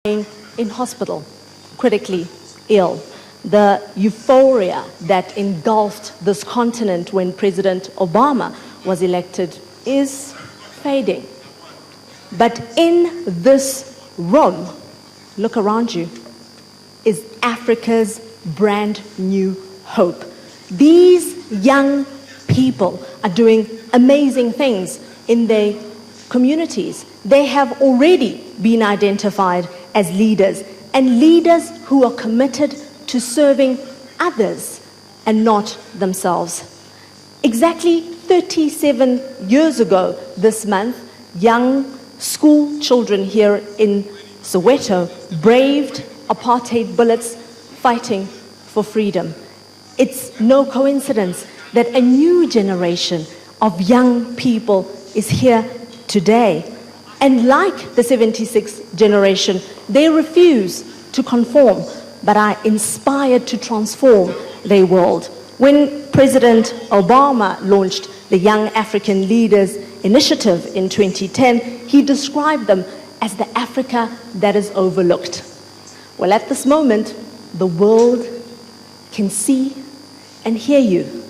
in hospital, critically ill. The euphoria that engulfed this continent when President Obama was elected is fading. But in this room, look around you, is Africa's brand new hope. These young people are doing amazing things in their communities. They have already been identified as leaders, and leaders who are committed to serving others and not themselves. Exactly 37 years ago this month, young school children here in Soweto braved apartheid bullets fighting for freedom. It's no coincidence that a new generation of young people is here today. And like the 76 generation, they refuse to conform, but are inspired to transform their world. When President Obama launched the Young African Leaders Initiative in 2010, he described them as the Africa that is overlooked. Well, at this moment, the world can see and hear you.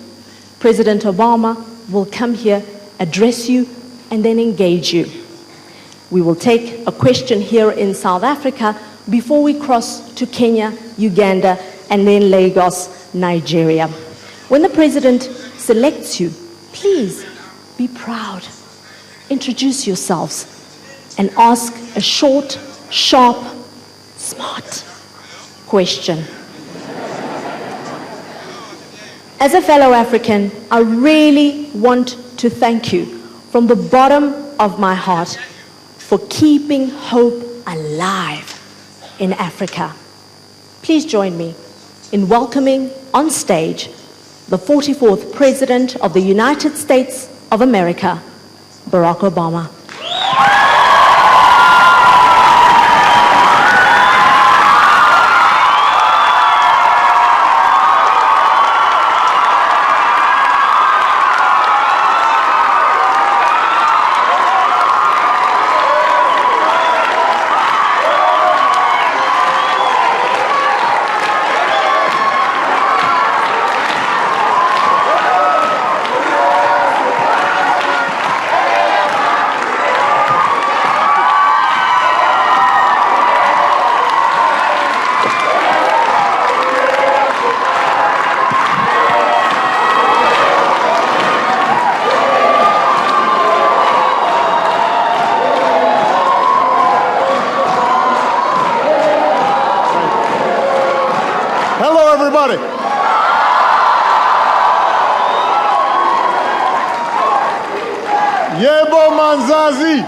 President Obama will come here, address you, and then engage you. We will take a question here in South Africa before we cross to Kenya, Uganda, and then Lagos, Nigeria. When the president selects you, please be proud. Introduce yourselves and ask a short, sharp, smart question. As a fellow African, I really want to thank you from the bottom of my heart for keeping hope alive in Africa. Please join me in welcoming on stage the 44th President of the United States of America, Barack Obama. Yebo Manzazi.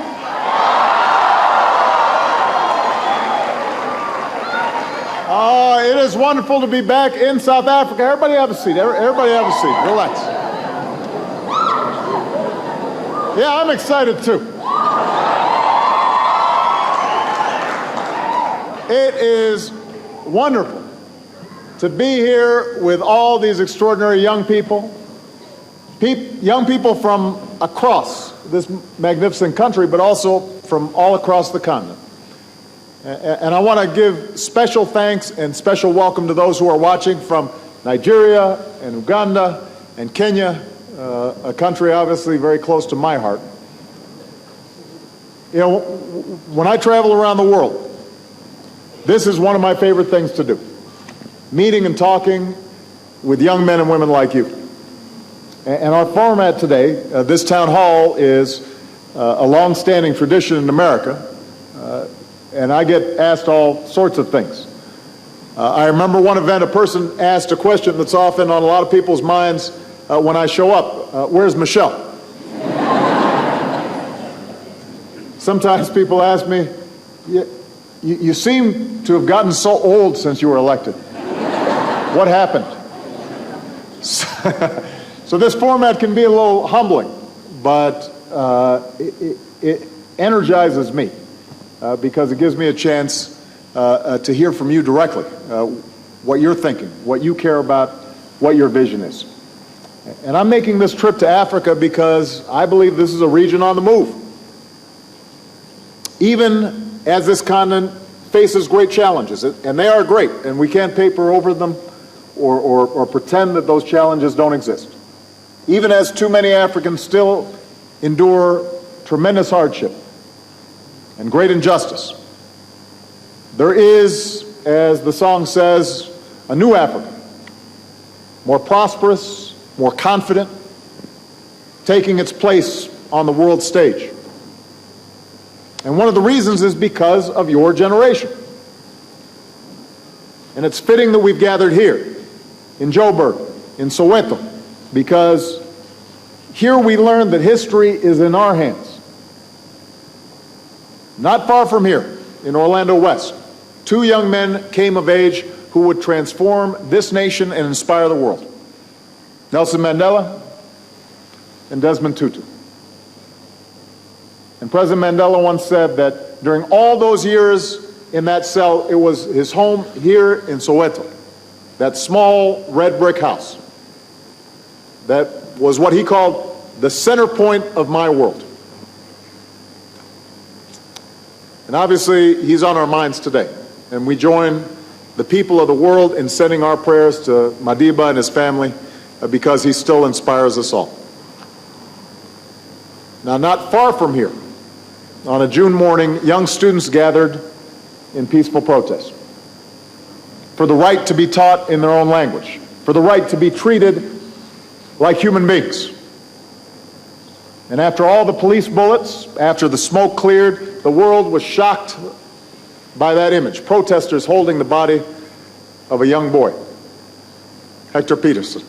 It is wonderful to be back in South Africa. Everybody have a seat. Everybody have a seat. Relax. Yeah, I'm excited too. It is wonderful to be here with all these extraordinary young people, young people from across this magnificent country, but also from all across the continent. And I want to give special thanks and special welcome to those who are watching from Nigeria and Uganda and Kenya, a country obviously very close to my heart. You know, when I travel around the world, this is one of my favorite things to do. Meeting and talking with young men and women like you. And our format today, this town hall, is a long-standing tradition in America, and I get asked all sorts of things. I remember one event, a person asked a question that's often on a lot of people's minds when I show up, where's Michelle? Sometimes people ask me, you seem to have gotten so old since you were elected. What happened? So this format can be a little humbling, but it energizes me because it gives me a chance to hear from you directly, what you're thinking, what you care about, what your vision is. And I'm making this trip to Africa because I believe this is a region on the move. Even as this continent faces great challenges, and they are great, and we can't paper over them or pretend that those challenges don't exist. Even as too many Africans still endure tremendous hardship and great injustice, there is, as the song says, a new Africa, more prosperous, more confident, taking its place on the world stage. And one of the reasons is because of your generation. And it's fitting that we've gathered here in Joburg, in Soweto, because here we learn that history is in our hands. Not far from here, in Orlando West, two young men came of age who would transform this nation and inspire the world. Nelson Mandela and Desmond Tutu. And President Mandela once said that during all those years in that cell, it was his home here in Soweto, that small red brick house, that was what he called the center point of my world. And obviously, he's on our minds today. And we join the people of the world in sending our prayers to Madiba and his family because he still inspires us all. Now, not far from here, on a June morning, young students gathered in peaceful protest for the right to be taught in their own language, for the right to be treated like human beings. And after all the police bullets, after the smoke cleared, the world was shocked by that image. Protesters holding the body of a young boy, Hector Peterson.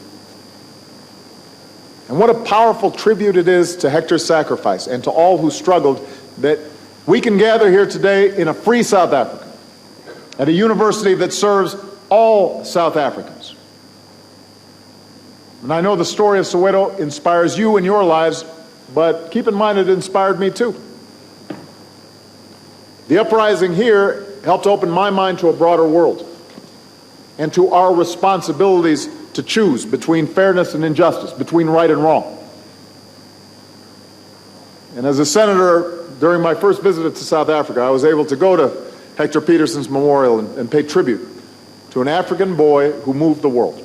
And what a powerful tribute it is to Hector's sacrifice and to all who struggled that we can gather here today in a free South Africa, at a university that serves all South Africans. And I know the story of Soweto inspires you in your lives, but keep in mind it inspired me too. The uprising here helped open my mind to a broader world and to our responsibilities to choose between fairness and injustice, between right and wrong. And as a senator, during my first visit to South Africa, I was able to go to Hector Peterson's memorial and pay tribute to an African boy who moved the world.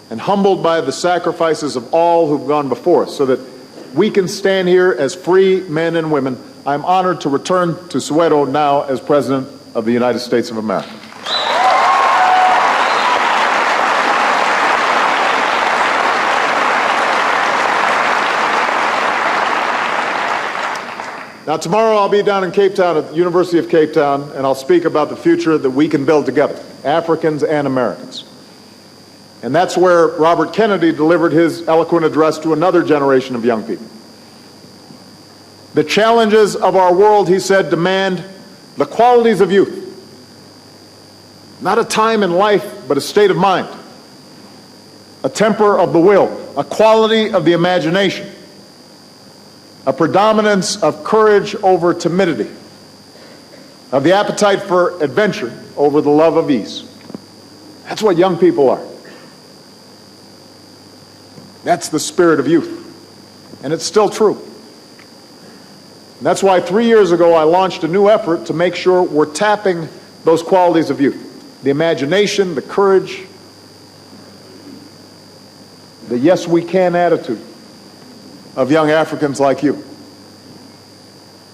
And humbled by the sacrifices of all who've gone before us so that we can stand here as free men and women, I'm honored to return to Soweto now as President of the United States of America. Now, tomorrow I'll be down in Cape Town at the University of Cape Town, and I'll speak about the future that we can build together, Africans and Americans. And that's where Robert Kennedy delivered his eloquent address to another generation of young people. The challenges of our world, he said, demand the qualities of youth. Not a time in life, but a state of mind, a temper of the will, a quality of the imagination, a predominance of courage over timidity, of the appetite for adventure over the love of ease. That's what young people are. That's the spirit of youth. And it's still true. And that's why 3 years ago I launched a new effort to make sure we're tapping those qualities of youth. The imagination, the courage, the yes we can attitude of young Africans like you.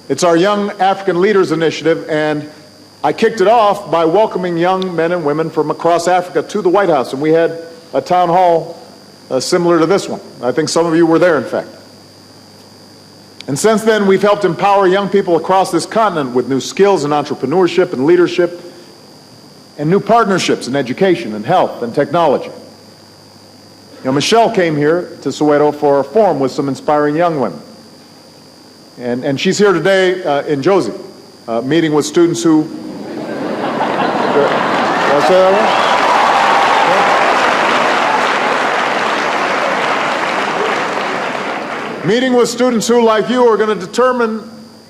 It's our Young African Leaders Initiative, and I kicked it off by welcoming young men and women from across Africa to the White House, and we had a town hall similar to this one. I think some of you were there, in fact. And since then, we've helped empower young people across this continent with new skills in entrepreneurship and leadership, and new partnerships in education and health and technology. You know, Michelle came here to Soweto for a forum with some inspiring young women. And she's here today in Josie, meeting with students who... Did I say that right? Meeting with students who, like you, are going to determine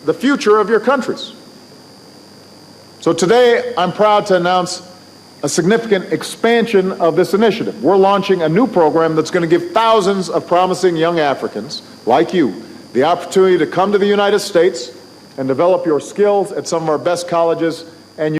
the future of your countries. So today, I'm proud to announce a significant expansion of this initiative. We're launching a new program that's going to give thousands of promising young Africans, like you, the opportunity to come to the United States, and develop your skills at some of our best colleges